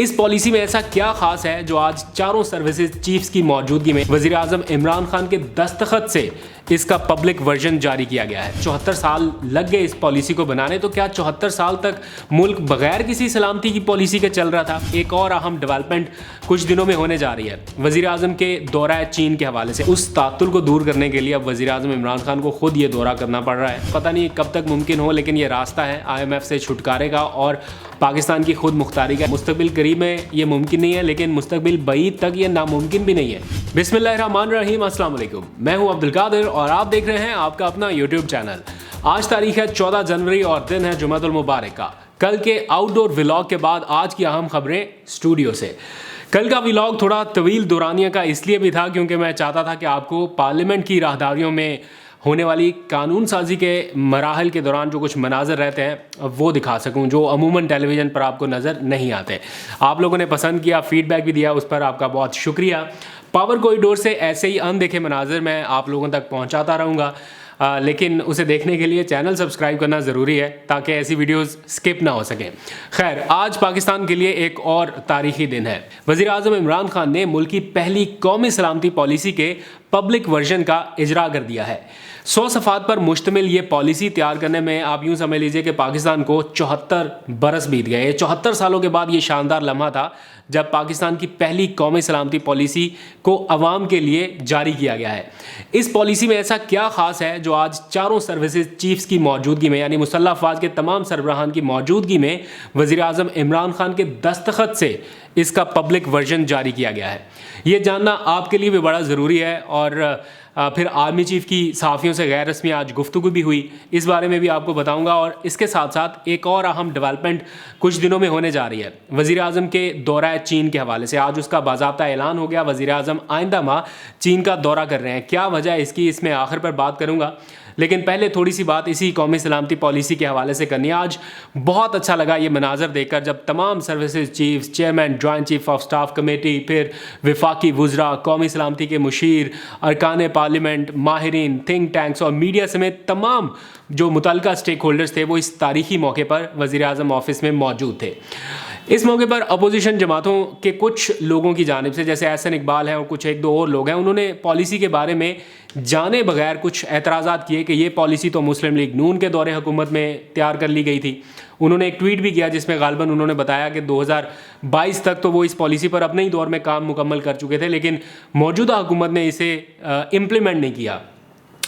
اس policy میں ایسا کیا خاص ہے جو آج چاروں سروسز چیفز کی موجودگی میں وزیر اعظم عمران خان کے دستخط سے اس کا پبلک ورژن جاری کیا گیا ہے؟ 74 سال لگ گئے اس پالیسی کو بنانے، تو کیا 74 سال تک ملک بغیر کسی سلامتی کی پالیسی کے چل رہا تھا؟ ایک اور اہم ڈیولپمنٹ کچھ دنوں میں ہونے جا رہی ہے وزیر اعظم کے دورہ چین کے حوالے سے۔ اس تعطل کو دور کرنے کے لیے اب وزیر اعظم عمران خان کو خود یہ دورہ کرنا پڑ رہا ہے۔ پتہ نہیں کب تک ممکن ہو، لیکن یہ راستہ ہے IMF سے چھٹکارے کا اور پاکستان کی خود مختاری کا۔ مستقبل قریب میں یہ ممکن نہیں ہے، لیکن مستقبل بعید تک یہ ناممکن بھی نہیں ہے۔ بسم اللہ الرحمن الرحیم، السلام علیکم، میں ہوں عبد القادر اور آپ دیکھ رہے ہیں آپ کا اپنا یوٹیوب چینل۔ آج تاریخ ہے 14 جنوری اور دن ہے جمعہ المبارک کا۔ کل کے آؤٹ ڈور ولاگ کے بعد آج کی اہم خبریں اسٹوڈیو سے۔ کل کا ولاگ تھوڑا طویل دورانیہ کا اس لیے بھی تھا کیونکہ میں چاہتا تھا کہ آپ کو پارلیمنٹ کی راہداریوں میں ہونے والی قانون سازی کے مراحل کے دوران جو کچھ مناظر رہتے ہیں وہ دکھا سکوں، جو عموماً ٹیلی ویژن پر آپ کو نظر نہیں آتے۔ آپ لوگوں نے پسند کیا، فیڈ بیک بھی دیا، اس پر آپ کا بہت شکریہ۔ پاور کوریڈور سے ایسے ہی اندیکھے مناظر میں آپ لوگوں تک پہنچاتا رہوں گا، لیکن اسے دیکھنے کے لیے چینل سبسکرائب کرنا ضروری ہے تاکہ ایسی ویڈیوز سکپ نہ ہو سکیں۔ خیر، آج پاکستان کے لیے ایک اور تاریخی دن ہے۔ وزیر اعظم عمران خان نے ملک کی پہلی قومی سلامتی پالیسی کے پبلک ورژن کا اجرا کر دیا ہے۔ 100 صفحات پر مشتمل یہ پالیسی تیار کرنے میں آپ یوں سمجھ لیجئے کہ پاکستان کو 74 برس بیت گئے۔ 74 سالوں کے بعد یہ شاندار لمحہ تھا جب پاکستان کی پہلی قومی سلامتی پالیسی کو عوام کے لیے جاری کیا گیا ہے۔ اس پالیسی میں ایسا کیا خاص ہے جو آج چاروں سروسز چیفز کی موجودگی میں، یعنی مسلح افواج کے تمام سربراہان کی موجودگی میں وزیر اعظم عمران خان کے دستخط سے اس کا پبلک ورژن جاری کیا گیا ہے؟ یہ جاننا آپ کے لیے بھی بڑا ضروری ہے۔ اور پھر آرمی چیف کی صحافیوں سے غیر رسمی آج گفتگو بھی ہوئی، اس بارے میں بھی آپ کو بتاؤں گا۔ اور اس کے ساتھ ساتھ ایک اور اہم ڈیولپمنٹ کچھ دنوں میں ہونے جا رہی ہے وزیر اعظم کے دورہ چین کے حوالے سے۔ آج اس کا باضابطہ اعلان ہو گیا، وزیر اعظم آئندہ ماہ چین کا دورہ کر رہے ہیں۔ کیا وجہ ہے اس کی، اس میں آخر پر بات کروں گا، لیکن پہلے تھوڑی سی بات اسی قومی سلامتی پالیسی کے حوالے سے کرنی ہے۔ آج بہت اچھا لگا یہ مناظر دیکھ کر جب تمام services chiefs, chairman, joint chief of staff committee, پھر وفاقی وزراء، قومی سلامتی کے مشیر، ارکان پارلیمنٹ، ماہرین، تھنک ٹینکس اور میڈیا سمیت تمام جو متعلقہ اسٹیک ہولڈرز تھے وہ اس تاریخی موقع پر وزیر اعظم آفس میں موجود تھے۔ اس موقع پر اپوزیشن جماعتوں کے کچھ لوگوں کی جانب سے، جیسے احسن اقبال ہیں اور کچھ ایک دو اور لوگ ہیں، انہوں نے پالیسی کے بارے میں جانے بغیر کچھ اعتراضات کیے کہ یہ پالیسی تو مسلم لیگ نون کے دور حکومت میں تیار کر لی گئی تھی۔ انہوں نے ایک ٹویٹ بھی کیا جس میں غالباً انہوں نے بتایا کہ 2022 تک تو وہ اس پالیسی پر اپنے ہی دور میں کام مکمل کر چکے تھے، لیکن موجودہ حکومت نے اسے امپلیمنٹ نہیں کیا۔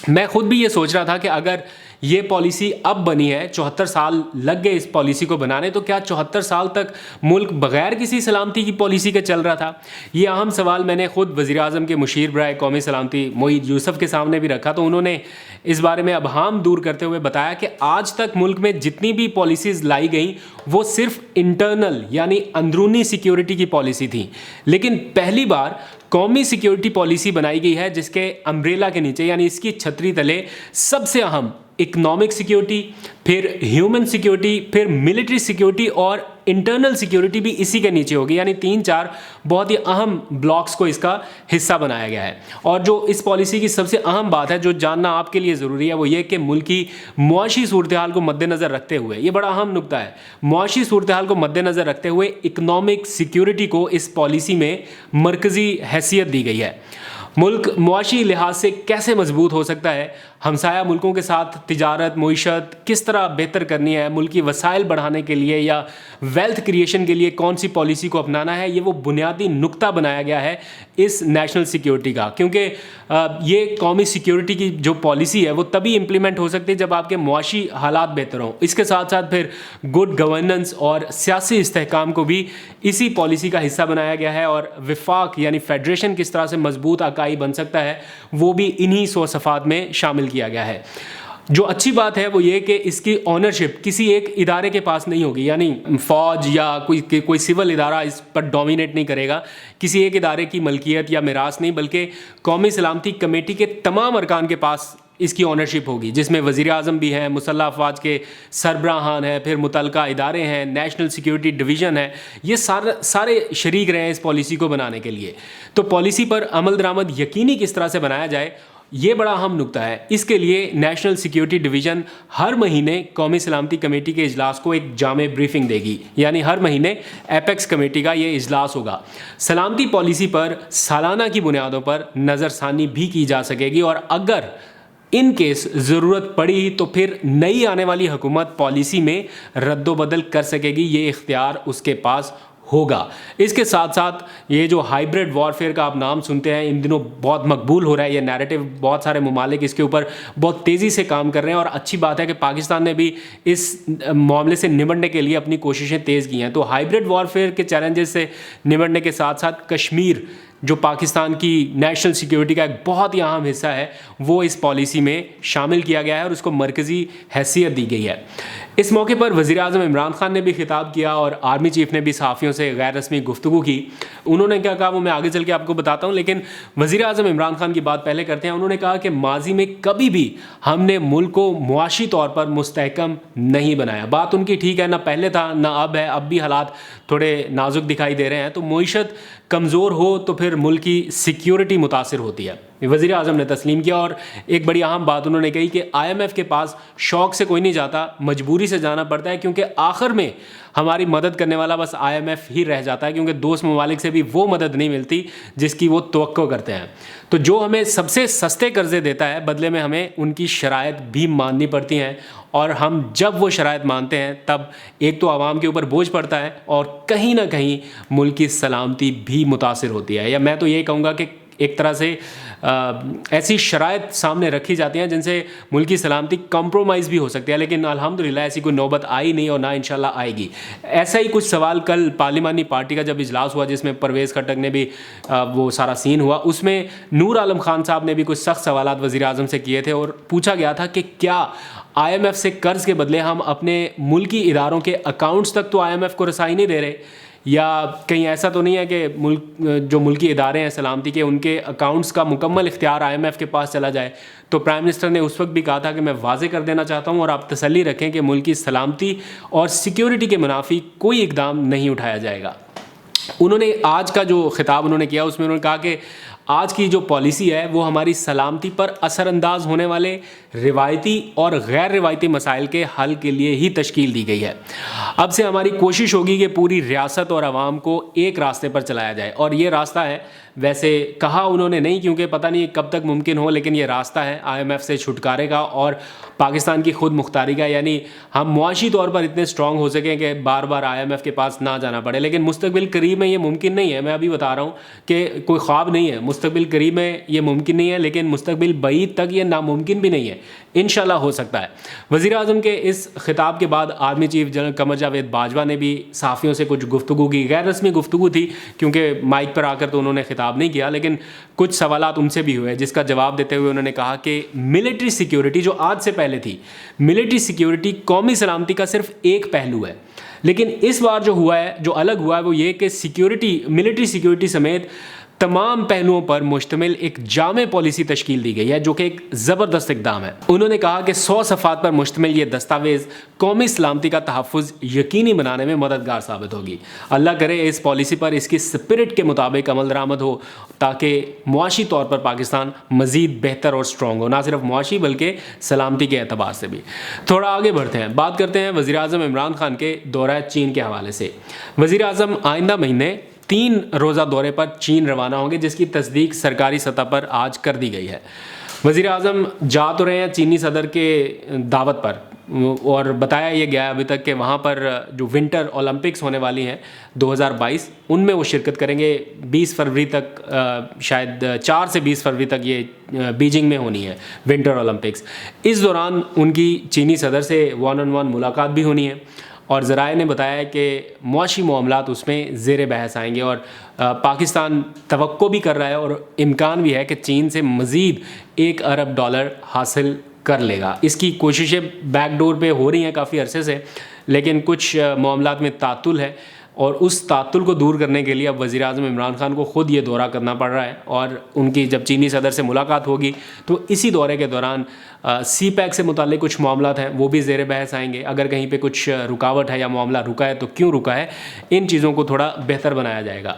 میں خود بھی یہ سوچ رہا تھا کہ اگر یہ پالیسی اب بنی ہے، 74 سال لگ گئے اس پالیسی کو بنانے، تو کیا 74 سال تک ملک بغیر کسی سلامتی کی پالیسی کے چل رہا تھا؟ یہ اہم سوال میں نے خود وزیر اعظم کے مشیر برائے قومی سلامتی معید یوسف کے سامنے بھی رکھا، تو انہوں نے اس بارے میں ابہام دور کرتے ہوئے بتایا کہ آج تک ملک میں جتنی بھی پالیسیز لائی گئیں وہ صرف انٹرنل یعنی اندرونی سیکیورٹی کی پالیسی تھی، لیکن پہلی بار قومی سیکیورٹی پالیسی بنائی گئی ہے جس کے امبریلا کے نیچے یعنی اس کی چھتری تلے سب سے اہم اکنامک سیکیورٹی، پھر ہیومن سیکیورٹی، پھر ملٹری سیکیورٹی اور انٹرنل سیکیورٹی بھی اسی کے نیچے ہوگی، یعنی 3-4 بہت ہی اہم بلاکس کو اس کا حصہ بنایا گیا ہے۔ اور جو اس پالیسی کی سب سے اہم بات ہے جو جاننا آپ کے لیے ضروری ہے وہ یہ کہ ملک کی معاشی صورتحال کو مد نظر رکھتے ہوئے، یہ بڑا اہم نکتہ ہے، معاشی صورتحال کو مد نظر رکھتے ہوئے اکنامک سیکیورٹی کو اس پالیسی میں مرکزی حیثیت دی گئی ہے۔ ملک معاشی لحاظ سے کیسے مضبوط ہو سکتا ہے، ہمسایہ ملکوں کے ساتھ تجارت، معیشت کس طرح بہتر کرنی ہے، ملکی وسائل بڑھانے کے لیے یا ویلتھ کریشن کے لیے کون سی پالیسی کو اپنانا ہے، یہ وہ بنیادی نکتہ بنایا گیا ہے اس نیشنل سیکیورٹی کا۔ کیونکہ یہ قومی سیکیورٹی کی جو پالیسی ہے وہ تبھی امپلیمنٹ ہو سکتی ہے جب آپ کے معاشی حالات بہتر ہوں۔ اس کے ساتھ ساتھ پھر گڈ گورننس اور سیاسی استحکام کو بھی اسی پالیسی کا حصہ بنایا گیا ہے، اور وفاق یعنی فیڈریشن کس طرح سے مضبوط اکائی بن سکتا ہے وہ بھی انہی 100 صفحات میں شامل کیا گیا ہے۔ جو اچھی بات ہے وہ یہ کہ اس کی اونرشپ کسی ایک ادارے کے پاس نہیں ہوگی، یعنی فوج یا کوئی سول ادارہ اس پر ڈومینیٹ نہیں کرے گا، کسی ایک ادارے کی ملکیت یا میراث نہیں، بلکہ قومی سلامتی کمیٹی کے تمام ارکان کے پاس اس کی اونرشپ ہوگی، جس میں وزیر اعظم بھی ہیں، مسلح افواج کے سربراہان ہیں، پھر متعلقہ ادارے ہیں، نیشنل سیکیورٹی ڈویژن ہے، یہ سارے شریک رہے ہیں اس پالیسی کو بنانے کے لیے۔ تو پالیسی پر عمل درآمد یقینی کس طرح سے بنایا جائے، یہ بڑا اہم نکتہ ہے. اس کے لیے نیشنل سیکیورٹی ڈویژن ہر مہینے قومی سلامتی کمیٹی کے اجلاس کو ایک جامع بریفنگ دے گی. یعنی ہر مہینے ایپیکس کمیٹی کا یہ اجلاس ہوگا. سلامتی پالیسی پر سالانہ کی بنیادوں پر نظر ثانی بھی کی جا سکے گی، اور اگر ان کیس ضرورت پڑی تو پھر نئی آنے والی حکومت پالیسی میں رد و بدل کر سکے گی. یہ اختیار اس کے پاس ہوگا. اس کے ساتھ ساتھ یہ جو ہائیبرڈ وارفیئر کا آپ نام سنتے ہیں، ان دنوں بہت مقبول ہو رہا ہے یہ نیریٹو. بہت سارے ممالک اس کے اوپر بہت تیزی سے کام کر رہے ہیں، اور اچھی بات ہے کہ پاکستان نے بھی اس معاملے سے نمٹنے کے لیے اپنی کوششیں تیز کی ہیں. تو ہائیبرڈ وارفیئر کے چیلنجز سے نمٹنے کے ساتھ ساتھ کشمیر جو پاکستان کی نیشنل سیکیورٹی کا ایک بہت ہی اہم حصہ ہے، وہ اس پالیسی میں شامل کیا گیا ہے اور اس کو مرکزی حیثیت دی گئی ہے. اس موقع پر وزیر اعظم عمران خان نے بھی خطاب کیا اور آرمی چیف نے بھی صحافیوں سے غیر رسمی گفتگو کی. انہوں نے کیا کہا وہ میں آگے چل کے آپ کو بتاتا ہوں، لیکن وزیر اعظم عمران خان کی بات پہلے کرتے ہیں. انہوں نے کہا کہ ماضی میں کبھی بھی ہم نے ملک کو معاشی طور پر مستحکم نہیں بنایا. بات ان کی ٹھیک ہے، نہ پہلے تھا نہ اب ہے. اب بھی حالات تھوڑے نازک دکھائی دے رہے ہیں. تو معیشت کمزور ہو تو پھر ملک کی سیکیورٹی متاثر ہوتی ہے. وزیر اعظم نے تسلیم کیا. اور ایک بڑی اہم بات انہوں نے کہی کہ آئی ایم ایف کے پاس شوق سے کوئی نہیں جاتا، مجبوری سے جانا پڑتا ہے، کیونکہ آخر میں ہماری مدد کرنے والا بس آئی ایم ایف ہی رہ جاتا ہے، کیونکہ دوست ممالک سے بھی وہ مدد نہیں ملتی جس کی وہ توقع کرتے ہیں. تو جو ہمیں سب سے سستے قرضے دیتا ہے، بدلے میں ہمیں ان کی شرائط بھی ماننی پڑتی ہیں. اور ہم جب وہ شرائط مانتے ہیں تب ایک تو عوام کے اوپر بوجھ پڑتا ہے، اور کہیں نہ کہیں ملک کی سلامتی بھی متاثر ہوتی ہے. یا میں تو یہ کہوں گا کہ ایک طرح سے ایسی شرائط سامنے رکھی جاتی ہیں جن سے ملک کی سلامتی کمپرومائز بھی ہو سکتی ہے. لیکن الحمدللہ ایسی کوئی نوبت آئی نہیں، اور نہ انشاءاللہ آئے گی. ایسا ہی کچھ سوال کل پارلیمانی پارٹی کا جب اجلاس ہوا، جس میں پرویز خٹک نے بھی وہ سارا سین ہوا، اس میں نور عالم خان صاحب نے بھی کچھ سخت سوالات وزیر اعظم سے کیے تھے. اور پوچھا گیا تھا کہ کیا آئی ایم ایف سے قرض کے بدلے ہم اپنے ملکی اداروں کے اکاؤنٹس تک تو آئی ایم ایف کو رسائی نہیں دے رہے، یا کہیں ایسا تو نہیں ہے کہ جو ملکی ادارے ہیں سلامتی کے، ان کے اکاؤنٹس کا مکمل اختیار آئی ایم ایف کے پاس چلا جائے. تو پرائم منسٹر نے اس وقت بھی کہا تھا کہ میں واضح کر دینا چاہتا ہوں اور آپ تسلی رکھیں کہ ملک کی سلامتی اور سیکیورٹی کے منافی کوئی اقدام نہیں اٹھایا جائے گا. انہوں نے آج کا جو خطاب انہوں نے کیا، اس میں انہوں نے کہا کہ آج کی جو پالیسی ہے وہ ہماری سلامتی پر اثر انداز ہونے والے روایتی اور غیر روایتی مسائل کے حل کے لیے ہی تشکیل دی گئی ہے. اب سے ہماری کوشش ہوگی کہ پوری ریاست اور عوام کو ایک راستے پر چلایا جائے. اور یہ راستہ ہے، ویسے کہا انہوں نے نہیں کیونکہ پتہ نہیں کب تک ممکن ہو، لیکن یہ راستہ ہے آئی ایم ایف سے چھٹکارے کا اور پاکستان کی خود مختاری کا. یعنی ہم معاشی طور پر اتنے اسٹرانگ ہو سکیں کہ بار بار آئی ایم ایف کے پاس نہ جانا پڑے. لیکن مستقبل قریب میں یہ ممکن نہیں ہے. میں ابھی بتا رہا ہوں کہ کوئی خواب نہیں ہے. مستقبل قریب میں یہ ممکن نہیں ہے، لیکن مستقبل بعید تک یہ ناممکن بھی نہیں ہے. انشاءاللہ ہو سکتا ہے. وزیر اعظم کے اس خطاب کے بعد army chief general Qamar Javed Bajwa نے بھی صحافیوں سے کچھ گفتگو کی. غیر رسمی گفتگو تھی کیونکہ مائک پر آ کر تو انہوں نے خطاب نہیں کیا، لیکن کچھ سوالات ان سے بھی ہوئے، جس کا جواب دیتے ہوئے انہوں نے کہا کہ ملٹری سیکیورٹی جو آج سے پہلے تھی، ملٹری سیکیورٹی قومی سلامتی کا صرف ایک پہلو ہے. لیکن اس بار جو ہوا ہے، جو الگ ہوا ہے، وہ یہ کہ ملٹری سیکیورٹی سمیت تمام پہلوؤں پر مشتمل ایک جامع پالیسی تشکیل دی گئی ہے، جو کہ ایک زبردست اقدام ہے. انہوں نے کہا کہ 100 صفحات پر مشتمل یہ دستاویز قومی سلامتی کا تحفظ یقینی بنانے میں مددگار ثابت ہوگی. اللہ کرے اس پالیسی پر اس کی سپرٹ کے مطابق عمل درآمد ہو، تاکہ معاشی طور پر پاکستان مزید بہتر اور اسٹرانگ ہو، نہ صرف معاشی بلکہ سلامتی کے اعتبار سے بھی. تھوڑا آگے بڑھتے ہیں، بات کرتے ہیں وزیر اعظم عمران خان کے دورہ چین کے حوالے سے. وزیر اعظم آئندہ مہینے 3 روزہ دورے پر چین روانہ ہوں گے، جس کی تصدیق سرکاری سطح پر آج کر دی گئی ہے. وزیر اعظم جا تو رہے ہیں چینی صدر کے دعوت پر، اور بتایا یہ گیا ابھی تک کہ وہاں پر جو ونٹر اولمپکس ہونے والی ہیں 2022، ان میں وہ شرکت کریں گے. 20 فروری تک، شاید 4 سے 20 فروری تک یہ بیجنگ میں ہونی ہے ونٹر اولمپکس. اس دوران ان کی چینی صدر سے 1-on-1 ملاقات بھی ہونی ہے، اور ذرائع نے بتایا ہے کہ معاشی معاملات اس میں زیر بحث آئیں گے. اور پاکستان توقع بھی کر رہا ہے اور امکان بھی ہے کہ چین سے مزید $1 ارب حاصل کر لے گا. اس کی کوششیں بیک ڈور پہ ہو رہی ہیں کافی عرصے سے، لیکن کچھ معاملات میں تعطل ہے، اور اس تعطل کو دور کرنے کے لیے اب وزیر اعظم عمران خان کو خود یہ دورہ کرنا پڑ رہا ہے. اور ان کی جب چینی صدر سے ملاقات ہوگی تو اسی دورے کے دوران سی پیک سے متعلق کچھ معاملات ہیں وہ بھی زیر بحث آئیں گے. اگر کہیں پہ کچھ رکاوٹ ہے یا معاملہ رکا ہے تو کیوں رکا ہے، ان چیزوں کو تھوڑا بہتر بنایا جائے گا.